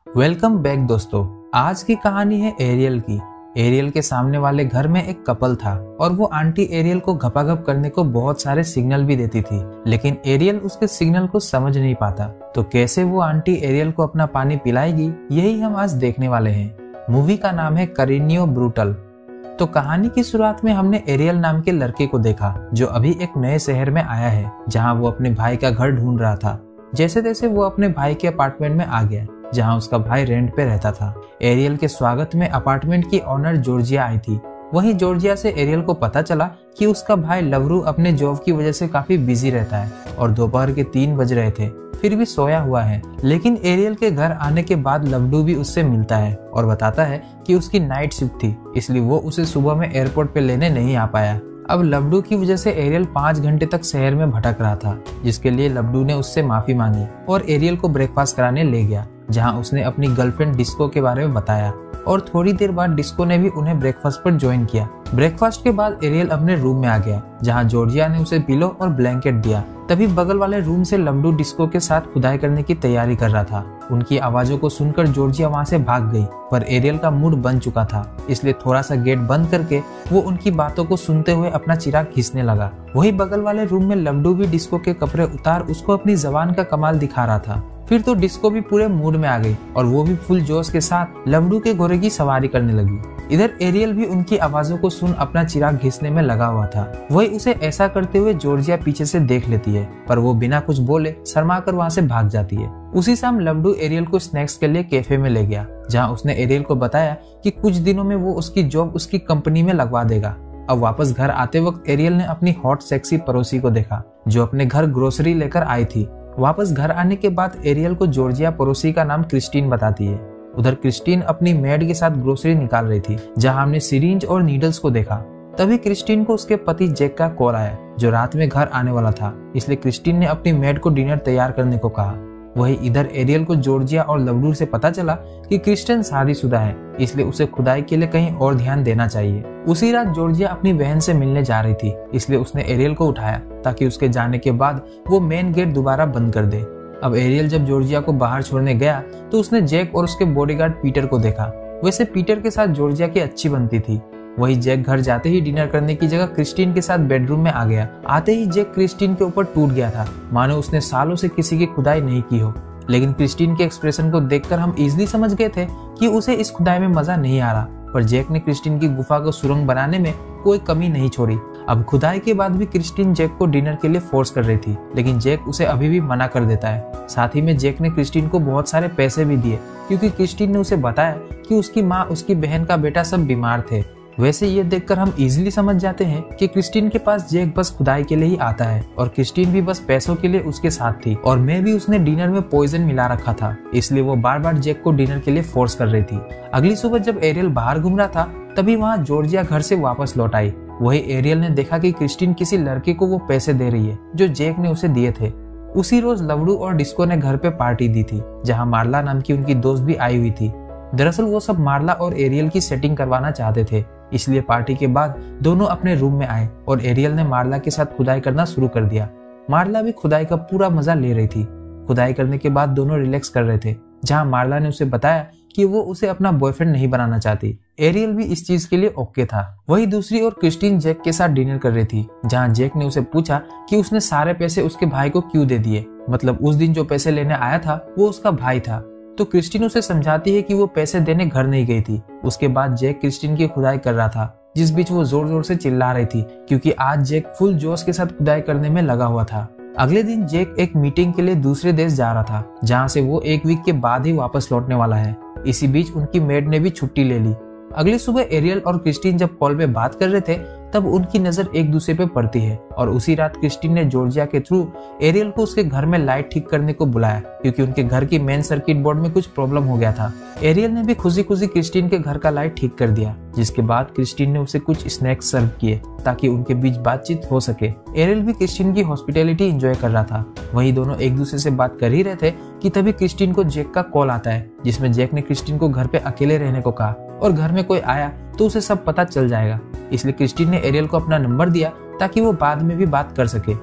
Welcome back दोस्तों। आज की कहानी है एरियल की। एरियल के सामने वाले घर में एक कपल था और वो आंटी एरियल को घपाघप करने को बहुत सारे सिग्नल भी देती थी, लेकिन एरियल उसके सिग्नल को समझ नहीं पाता। तो कैसे वो आंटी एरियल को अपना पानी पिलाएगी, यही हम आज देखने वाले हैं। मूवी का नाम है करिनियो ब्रूटल। तो कहानी की शुरुआत में हमने एरियल नाम के लड़के को देखा जो अभी एक नए शहर में आया है, जहाँ वो अपने भाई का घर ढूंढ रहा था। जैसे तैसे वो अपने भाई के अपार्टमेंट में आ गया, जहां उसका भाई रेंट पे रहता था। एरियल के स्वागत में अपार्टमेंट की ओनर जॉर्जिया आई थी। वहीं जॉर्जिया से एरियल को पता चला कि उसका भाई लवरू अपने जॉब की वजह से काफी बिजी रहता है और दोपहर के 3 बज रहे थे, फिर भी सोया हुआ है। लेकिन एरियल के घर आने के बाद लवडू भी उससे मिलता है और बताता है कि उसकी नाइट शिफ्ट थी, इसलिए वो उसे सुबह में एयरपोर्ट पे लेने नहीं आ पाया। अब लवडू की वजह से एरियल 5 घंटे तक शहर में भटक रहा था, जिसके लिए लवडू ने उससे माफी मांगी और एरियल को ब्रेकफास्ट कराने ले गया, जहां उसने अपनी गर्लफ्रेंड डिस्को के बारे में बताया और थोड़ी देर बाद डिस्को ने भी उन्हें ब्रेकफास्ट पर ज्वाइन किया। ब्रेकफास्ट के बाद एरियल अपने रूम में आ गया, जहां जॉर्जिया ने उसे पिलो और ब्लैंकेट दिया। तभी बगल वाले रूम से लवडू डिस्को के साथ खुदाई करने की तैयारी कर रहा था। उनकी आवाजों को सुनकर जॉर्जिया वहां से भाग गई, पर एरियल का मूड बन चुका था, इसलिए थोड़ा सा गेट बंद करके वो उनकी बातों को सुनते हुए अपना चिराग खींचने लगा। वही बगल वाले रूम में लवडू भी डिस्को के कपड़े उतार उसको अपनी जबान का कमाल दिखा रहा था। फिर तो डिस्को भी पूरे मूड में आ गई और वो भी फुल जोश के साथ लवडू के घोड़े की सवारी करने लगी। इधर एरियल भी उनकी आवाजों को सुन अपना चिराग घिसने में लगा हुआ था। वही उसे ऐसा करते हुए जॉर्जिया पीछे से देख लेती है, पर वो बिना कुछ बोले शर्मा कर वहाँ से भाग जाती है। उसी शाम लवडू एरियल को स्नैक्स के लिए कैफे में ले गया, जहाँ उसने एरियल को बताया कि कुछ दिनों में वो उसकी जॉब उसकी कंपनी में लगवा देगा। अब वापस घर आते वक्त एरियल ने अपनी हॉट सेक्सी पड़ोसी को देखा, जो अपने घर ग्रोसरी लेकर आई थी। वापस घर आने के बाद एरियल को जॉर्जिया पड़ोसी का नाम क्रिस्टीन बताती है। उधर क्रिस्टीन अपनी मेड के साथ ग्रोसरी निकाल रही थी, जहां हमने सिरिंज और नीडल्स को देखा। तभी क्रिस्टीन को उसके पति जैक का कॉल आया, जो रात में घर आने वाला था, इसलिए क्रिस्टीन ने अपनी मेड को डिनर तैयार करने को कहा। वही इधर एरियल को जॉर्जिया और लवडू से पता चला कि क्रिस्टीन शादीशुदा है, इसलिए उसे खुदाई के लिए कहीं और ध्यान देना चाहिए। उसी रात जॉर्जिया अपनी बहन से मिलने जा रही थी, इसलिए उसने एरियल को उठाया ताकि उसके जाने के बाद वो मेन गेट दोबारा बंद कर दे। अब एरियल जब जॉर्जिया को बाहर छोड़ने गया तो उसने जैक और उसके बॉडीगार्ड पीटर को देखा। वैसे पीटर के साथ जॉर्जिया की अच्छी बनती थी। वही जैक घर जाते ही डिनर करने की जगह क्रिस्टीन के साथ बेडरूम में आ गया। आते ही जैक क्रिस्टीन के ऊपर टूट गया था, मानो उसने सालों से किसी की खुदाई नहीं की हो। लेकिन क्रिस्टीन के एक्सप्रेशन को देखकर हम इजीली समझ गए थे कि उसे इस खुदाई में मजा नहीं आ रहा, पर जैक ने क्रिस्टीन की गुफा को सुरंग बनाने में कोई कमी नहीं छोड़ी। अब खुदाई के बाद भी क्रिस्टीन जैक को डिनर के लिए फोर्स कर रही थी, लेकिन जैक उसे अभी भी मना कर देता है। साथ ही में जैक ने क्रिस्टीन को बहुत सारे पैसे भी दिए, क्योंकि क्रिस्टीन ने उसे बताया कि उसकी माँ, उसकी बहन का बेटा सब बीमार थे। वैसे ये देखकर हम इजीली समझ जाते हैं कि क्रिस्टीन के पास जैक बस खुदाई के लिए ही आता है और क्रिस्टीन भी बस पैसों के लिए उसके साथ थी। और मैं भी उसने डिनर में पॉइजन मिला रखा था, इसलिए वो बार बार जैक को डिनर के लिए फोर्स कर रही थी। अगली सुबह जब एरियल बाहर घूम रहा था, तभी वहाँ जॉर्जिया घर से वापस लौट आई। वही एरियल ने देखा कि क्रिस्टीन किसी लड़के को वो पैसे दे रही है जो जैक ने उसे दिए थे। उसी रोज लवडू और डिस्को ने घर पे पार्टी दी थी, जहाँ मार्ला नाम की उनकी दोस्त भी आई हुई थी। दरअसल वो सब मार्ला और एरियल की सेटिंग करवाना चाहते थे, इसलिए पार्टी के बाद दोनों अपने रूम में आए और एरियल ने मार्ला के साथ खुदाई करना शुरू कर दिया। मार्ला भी खुदाई का पूरा मजा ले रही थी। खुदाई करने के बाद दोनों रिलैक्स कर रहे थे, जहां मार्ला ने उसे बताया कि वो उसे अपना बॉयफ्रेंड नहीं बनाना चाहती। एरियल भी इस चीज के लिए ओके था। वही दूसरी ओर क्रिस्टीन जैक के साथ डिनर कर रही थी, जहां जैक ने उसे पूछा कि उसने सारे पैसे उसके भाई को क्यों दे दिए, मतलब उस दिन जो पैसे लेने आया था वो उसका भाई था। तो क्रिस्टीन उसे समझाती है कि वो पैसे देने घर नहीं गई थी। उसके बाद जैक क्रिस्टीन की खुदाई कर रहा था, जिस बीच वो जोर जोर से चिल्ला रही थी, क्योंकि आज जैक फुल जोश के साथ खुदाई करने में लगा हुआ था। अगले दिन जैक एक मीटिंग के लिए दूसरे देश जा रहा था, जहाँ से वो 1 वीक के बाद ही वापस लौटने वाला है। इसी बीच उनकी मेड ने भी छुट्टी ले ली। अगली सुबह एरियल और क्रिस्टीन जब कॉल पे बात कर रहे थे, तब उनकी नजर एक दूसरे पे पड़ती है और उसी रात क्रिस्टीन ने जॉर्जिया के थ्रू एरियल को उसके घर में लाइट ठीक करने को बुलाया, क्योंकि उनके घर की मेन सर्किट बोर्ड में कुछ प्रॉब्लम हो गया था। एरियल ने भी खुशी खुशी क्रिस्टीन के घर का लाइट ठीक कर दिया, जिसके बाद क्रिस्टीन ने उसे कुछ स्नैक्स सर्व किए ताकि उनके बीच बातचीत हो सके। एरियल भी क्रिस्टीन की हॉस्पिटैलिटी एंजॉय कर रहा था। वही दोनों एक दूसरे से बात कर ही रहे थे कि तभी क्रिस्टीन को जैक का कॉल आता है, जिसमें जैक ने क्रिस्टीन को घर पे अकेले रहने को कहा और घर में कोई आया तो उसे सब पता चल जाएगा। इसलिए क्रिस्टीन ने एरियल को अपना नंबर दिया ताकि वो बाद में भी बात कर सके।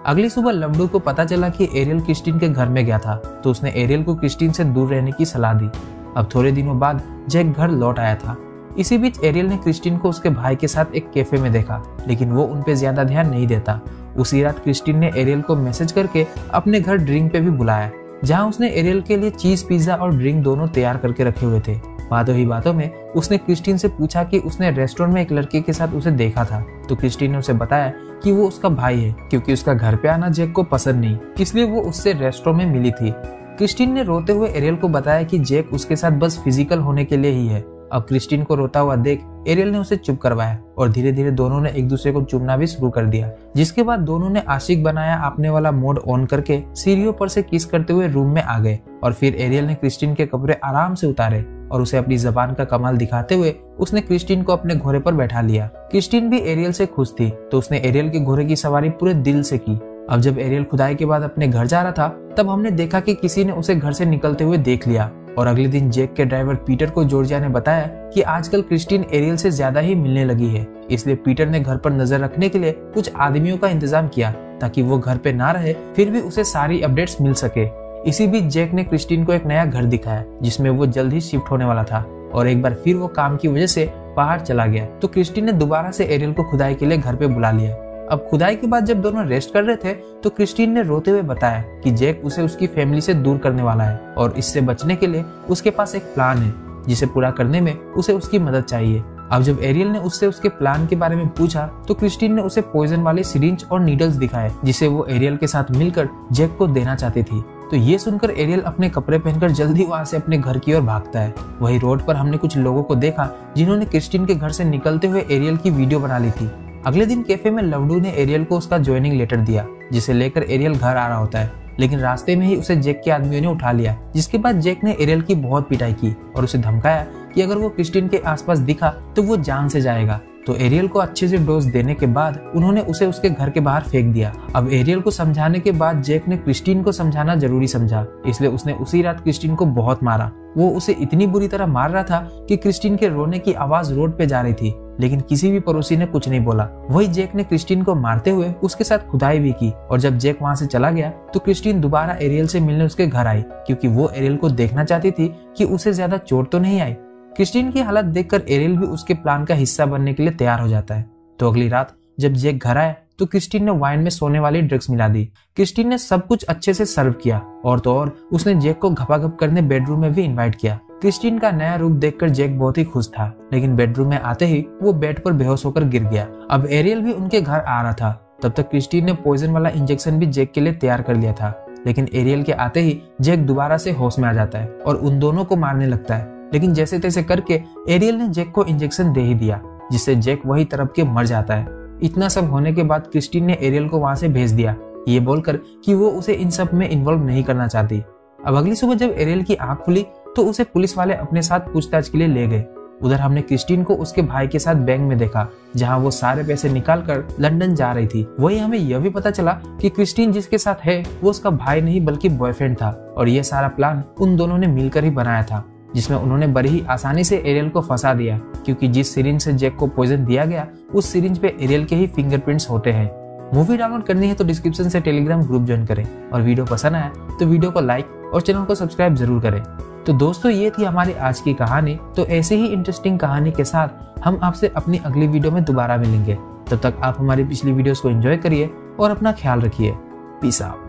अगली सुबह लवडू को पता चला कि एरियल क्रिस्टीन के घर में गया था, तो उसने एरियल को क्रिस्टीन से दूर रहने की सलाह दी। अब थोड़े दिनों बाद जैक घर लौट आया था। इसी बीच एरियल ने क्रिस्टीन को उसके भाई के साथ एक कैफे में देखा, लेकिन वो उन पे ज्यादा ध्यान नहीं देता। उसी रात क्रिस्टीन ने एरियल को मैसेज करके अपने घर ड्रिंक पे भी बुलाया, जहाँ उसने एरियल के लिए चीज पिज्जा और ड्रिंक दोनों तैयार करके रखे हुए थे। बातों ही बातों में उसने क्रिस्टीन से पूछा कि उसने रेस्टोरेंट में एक लड़के के साथ उसे देखा था, तो क्रिस्टीन ने उसे बताया कि वो उसका भाई है, क्योंकि उसका घर पे आना जैक को पसंद नहीं, इसलिए वो उससे रेस्टोरेंट में मिली थी। क्रिस्टीन ने रोते हुए एरियल को बताया कि जैक उसके साथ बस फिजिकल होने के लिए ही है। अब क्रिस्टीन को रोता हुआ देख एरियल ने उसे चुप करवाया और धीरे धीरे दोनों ने एक दूसरे को चूमना भी शुरू कर दिया, जिसके बाद दोनों ने आशिक बनाया आपने वाला मोड ऑन करके सीढ़ियों पर से किस करते हुए रूम में आ गए। और फिर एरियल ने क्रिस्टीन के कपड़े आराम से उतारे और उसे अपनी जबान का कमाल दिखाते हुए उसने क्रिस्टीन को अपने घोड़े पर बैठा लिया। क्रिस्टीन भी एरियल से खुश थी, तो उसने एरियल के घोड़े की सवारी पूरे दिल से की। अब जब एरियल खुदाई के बाद अपने घर जा रहा था, तब हमने देखा कि किसी ने उसे घर से निकलते हुए देख लिया। और अगले दिन जैक के ड्राइवर पीटर को जॉर्जिया ने बताया कि आजकल क्रिस्टीन एरियल से ज्यादा ही मिलने लगी है, इसलिए पीटर ने घर पर नजर रखने के लिए कुछ आदमियों का इंतजाम किया ताकि वो घर पे ना रहे, फिर भी उसे सारी अपडेट्स मिल सके। इसी बीच जैक ने क्रिस्टीन को एक नया घर दिखाया, जिसमें वो जल्द ही शिफ्ट होने वाला था, और एक बार फिर वो काम की वजह से बाहर चला गया, तो क्रिस्टीन ने दोबारा से एरियल को खुदाई के लिए घर पे बुला लिया। अब खुदाई के बाद जब दोनों रेस्ट कर रहे थे, तो क्रिस्टीन ने रोते हुए बताया कि जैक उसे उसकी फैमिली से दूर करने वाला है और इससे बचने के लिए उसके पास एक प्लान है, जिसे पूरा करने में उसे उसकी मदद चाहिए। अब जब एरियल ने उससे उसके प्लान के बारे में पूछा, तो क्रिस्टीन ने उसे पॉइजन वाले सिरिंज और नीडल्स दिखाए, जिसे वो एरियल के साथ मिलकर जैक को देना चाहती थी। तो ये सुनकर एरियल अपने कपड़े पहनकर जल्दी वहां से अपने घर की ओर भागता है। वही रोड पर हमने कुछ लोगों को देखा जिन्होंने क्रिस्टीन के घर से निकलते हुए एरियल की वीडियो बना ली थी। अगले दिन कैफे में लवडू ने एरियल को उसका ज्वाइनिंग लेटर दिया, जिसे लेकर एरियल घर आ रहा होता है, लेकिन रास्ते में ही उसे जैक के आदमियों ने उठा लिया, जिसके बाद जैक ने एरियल की बहुत पिटाई की और उसे धमकाया कि अगर वो क्रिस्टीन के आसपास दिखा तो वो जान से जाएगा। तो एरियल को अच्छे से डोज देने के बाद उन्होंने उसे उसके घर के बाहर फेंक दिया। अब एरियल को समझाने के बाद जैक ने क्रिस्टीन को समझाना जरूरी समझा, इसलिए उसने उसी रात क्रिस्टीन को बहुत मारा। वो उसे इतनी बुरी तरह मार रहा था कि क्रिस्टीन के रोने की आवाज रोड पे जा रही थी, लेकिन किसी भी पड़ोसी ने कुछ नहीं बोला। वही जैक ने क्रिस्टीन को मारते हुए उसके साथ खुदाई भी की, और जब जैक वहां से चला गया तो क्रिस्टीन दोबारा एरियल से मिलने उसके घर आई, क्योंकि वो एरियल को देखना चाहती थी कि उसे ज्यादा चोट तो नहीं आई। क्रिस्टीन की हालत देखकर एरियल भी उसके प्लान का हिस्सा बनने के लिए तैयार हो जाता है। तो अगली रात जब जैक घर आया तो क्रिस्टीन ने वाइन में सोने वाली ड्रग्स मिला दी। क्रिस्टीन ने सब कुछ अच्छे से सर्व किया, और तो और उसने जैक को घपाघप करने बेडरूम में भी इनवाइट किया। क्रिस्टीन का नया रूप देखकर जैक बहुत ही खुश था, लेकिन बेडरूम में आते ही वो बेड पर बेहोश होकर गिर गया। अब एरियल भी उनके घर आ रहा था। तब तक क्रिस्टीन ने पॉइजन वाला इंजेक्शन भी जैक के लिए तैयार कर लिया था, लेकिन एरियल के आते ही जैक दोबारा से होश में आ जाता है और उन दोनों को मारने लगता है। लेकिन जैसे तैसे करके एरियल ने जैक को इंजेक्शन दे ही दिया, जिससे जैक वही तरफ के मर जाता है। इतना सब होने के बाद क्रिस्टीन ने एरियल को वहां से भेज दिया, ये बोलकर कि वो उसे इन सब में इन्वॉल्व नहीं करना चाहती। अब अगली सुबह जब एरियल की आंख खुली तो उसे पुलिस वाले अपने साथ पूछताछ के लिए ले गए। उधर हमने क्रिस्टीन को उसके भाई के साथ बैंक में देखा, जहां वो सारे पैसे निकालकर लंदन जा रही थी। वही हमें यह भी पता चला कि क्रिस्टीन जिसके साथ है वो उसका भाई नहीं बल्कि बॉयफ्रेंड था, और ये सारा प्लान उन दोनों ने मिलकर ही बनाया था, जिसमें उन्होंने बड़ी ही आसानी से एरियल को फंसा दिया, क्योंकि जिस सिरिंज से जैक को पॉइजन दिया गया उस सिरिंज पे एरियल के ही फिंगरप्रिंट्स होते हैं। मूवी डाउनलोड करनी है तो डिस्क्रिप्शन से टेलीग्राम ग्रुप ज्वाइन करें, और वीडियो पसंद आया तो वीडियो को लाइक और चैनल को सब्सक्राइब जरूर करें। तो दोस्तों ये थी हमारी आज की कहानी। तो ऐसे ही इंटरेस्टिंग कहानी के साथ हम आपसे अपनी अगली वीडियो में दोबारा मिलेंगे। तब तक आप हमारी पिछली वीडियोस को एंजॉय करिए और अपना ख्याल रखिए। Peace out.